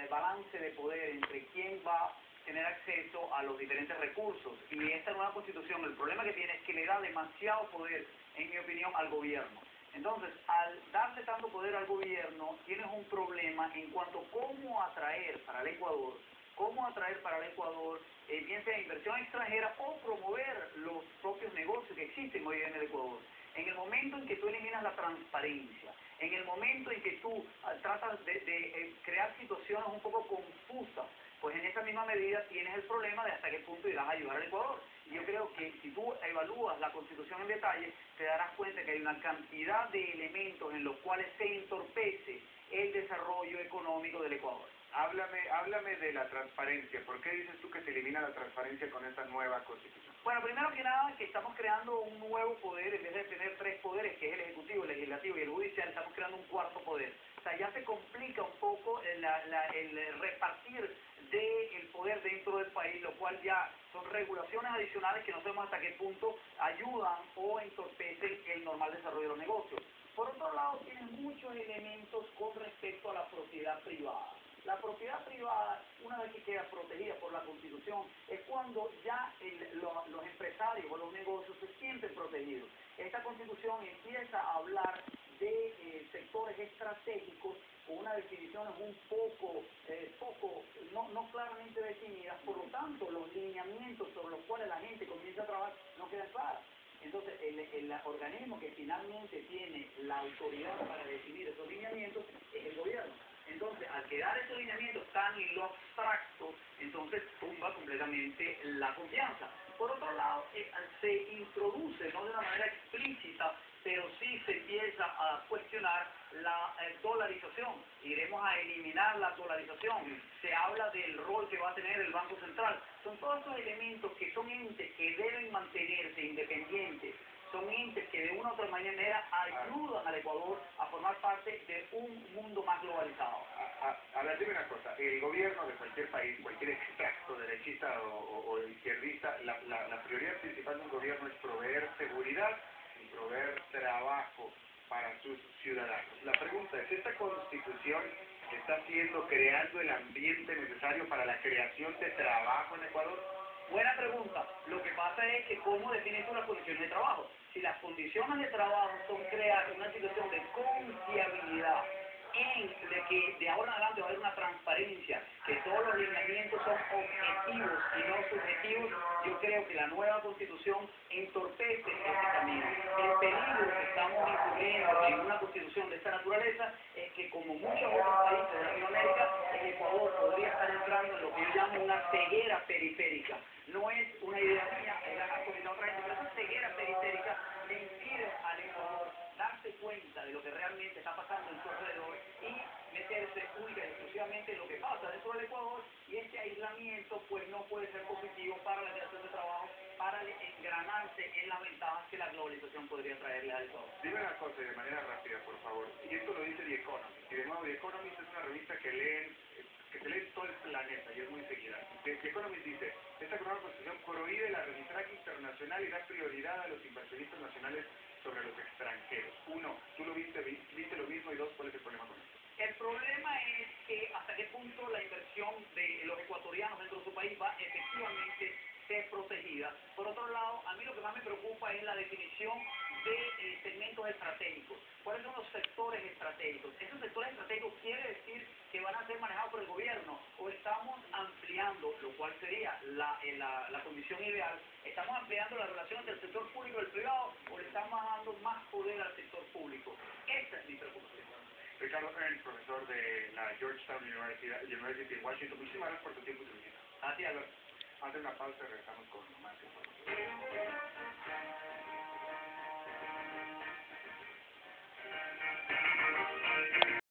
el balance de poder entre quién va a tener acceso a los diferentes recursos. Y esta nueva constitución, el problema que tiene es que le da demasiado poder, en mi opinión, al gobierno. Entonces, al darle tanto poder al gobierno, tienes un problema en cuanto a cómo atraer para el Ecuador, bien sea inversión extranjera o promover los propios negocios que existen hoy en el Ecuador. En el momento en que tú eliminas la transparencia, en el momento en que tú tratas de crear situaciones un poco confusas, pues en esa misma medida tienes el problema de hasta qué punto irás a ayudar al Ecuador. Y yo creo que si tú evalúas la Constitución en detalle, te darás cuenta que hay una cantidad de elementos en los cuales se entorpece el desarrollo económico del Ecuador. Háblame de la transparencia. ¿Por qué dices tú que se elimina la transparencia con esta nueva Constitución? Bueno, primero que nada, que estamos creando un nuevo poder, en vez de tener tres poderes, que es el Ejecutivo, el Legislativo y el Judicial, estamos creando un cuarto poder. O sea, ya se complica un poco el repartir del poder dentro del país, lo cual ya son regulaciones adicionales que no sabemos hasta qué punto ayudan o entorpecen el normal desarrollo de los negocios. Por otro lado, tienen muchos elementos con respecto a la propiedad privada. La propiedad privada, una vez que queda protegida por la Constitución, es cuando ya los empresarios o los negocios se sienten protegidos. Esta Constitución empieza a hablar de sectores estratégicos con unas definiciones un poco no claramente definidas, por lo tanto los lineamientos sobre los cuales la gente comienza a trabajar no quedan claros. Entonces el organismo que finalmente tiene la autoridad para definir esos lineamientos es el gobierno. Entonces, al quedar esos lineamientos tan en lo abstracto, entonces tumba completamente la confianza. Por otro lado, se introduce, no de una manera explícita, pero sí se empieza a cuestionar la dolarización. Iremos a eliminar la dolarización. Se habla del rol que va a tener el Banco Central. Son todos esos elementos que son entes que deben mantenerse independientes. Son entes que de una u otra manera ayudan al Ecuador a formar parte de un mundo más globalizado. A ver, dime una cosa. El gobierno de cualquier país, cualquier extracto derechista o izquierdista, la prioridad principal de un gobierno es proveer seguridad y proveer trabajo para sus ciudadanos. La pregunta es, ¿esta Constitución está creando el ambiente necesario para la creación de trabajo en Ecuador? Buena pregunta. Lo que pasa es que cómo defines tú las condiciones de trabajo. Si las condiciones de trabajo son crear una situación de confiabilidad, de que de ahora en adelante va a haber una transparencia, que todos los lineamientos son objetivos y no subjetivos, yo creo que la nueva Constitución entorpece ese camino. El peligro que estamos incurriendo en una Constitución de esta naturaleza es que, como muchos otros países de Latinoamérica, el Ecuador podría estar entrando en lo que yo llamo una ceguera periférica. No es una idea mía, la ha comentado otra gente, pero esa ceguera periférica le impide al Ecuador darse cuenta de lo que realmente está pasando en su alrededor y meterse única y exclusivamente en lo que pasa dentro del Ecuador, y este aislamiento pues no puede ser positivo para la creación de trabajo, para el engranarse en las ventajas que la globalización podría traerle al Ecuador. Dime una cosa de manera rápida, por favor. Y esto lo dice The Economist. Y de nuevo, The Economist es una revista que se lee en todo el planeta y es muy seguida. The Economist dice, esta nueva Constitución prohíbe el arbitraje internacional y da prioridad a los inversionistas nacionales sobre los extranjeros. Uno, ¿tú lo viste lo mismo? Y dos, ¿cuál es el problema con esto? El problema es que hasta qué punto la inversión de los ecuatorianos dentro de su país va efectivamente ser protegida. Por otro lado, a mí lo que más me preocupa es la definición de segmentos estratégicos. ¿Cuáles son los sectores estratégicos? Esos sectores estratégicos quiere decir que van a ser manejados por el gobierno, o estamos ampliando, lo cual sería la condición ideal, estamos ampliando la relación entre el sector público y el privado, o le estamos dando más poder al sector público. Esa es mi preocupación. Ricardo Ernst, profesor de la Georgetown University en Washington. Muchísimas gracias por tu tiempo y tu visita. A ti, Albert. Hace una pausa y regresamos con más información.